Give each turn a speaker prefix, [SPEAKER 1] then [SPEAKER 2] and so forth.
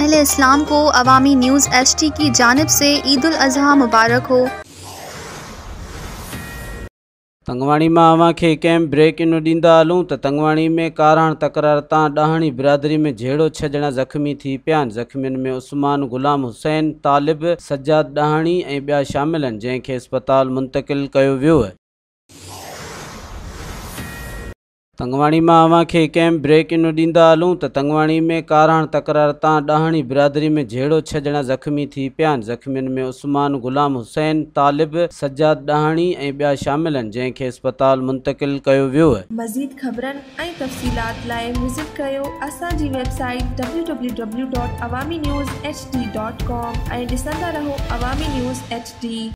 [SPEAKER 1] अहले इस्लाम को अवामी न्यूज़ HD की जानिब से ईद उल अज़हा मुबारक हो।
[SPEAKER 2] तंगवाणी में अवां खे कंहिं ब्रेक इन ॾींदा हलूं त तंगवाणी में काराण तकरार तां ॾाहणी बिरादरी में झेड़ो 6 ॼणा ज़ख़्मी थी पिया आहिनि। ज़ख़्मियुनि में उस्मान गुलाम हुसैन, तालिब, सज्जाद ॾाहणी ऐं ॿिया शामिल आहिनि, जंहिंखे अस्पताल मुंतक़िल कयो वियो आहे। तंगवाणी में अवां खे कंहिं ब्रेक इन ॾींदा हलूं त तंगवाणी में काराण तकरार तां ॾाहणी बिरादरी में झेड़ो 6 ॼणा ज़ख़्मी थी पिया आहिनि। ज़ख़्मियुनि में उस्मान गुलाम हुसैन, तालिब, सज्जाद ॾाहणी ऐं ॿिया शामिल आहिनि, जंहिंखे अस्पताल मुंतक़िल कयो वियो आहे।
[SPEAKER 3] मज़ीद ख़बरनि ऐं तफ़सीलात लाइ विज़िट कयो असांजी वेबसाइट www.awamiNewsHD.com ऐं ॾिसंदा रहो अवामी न्यूज़ HD।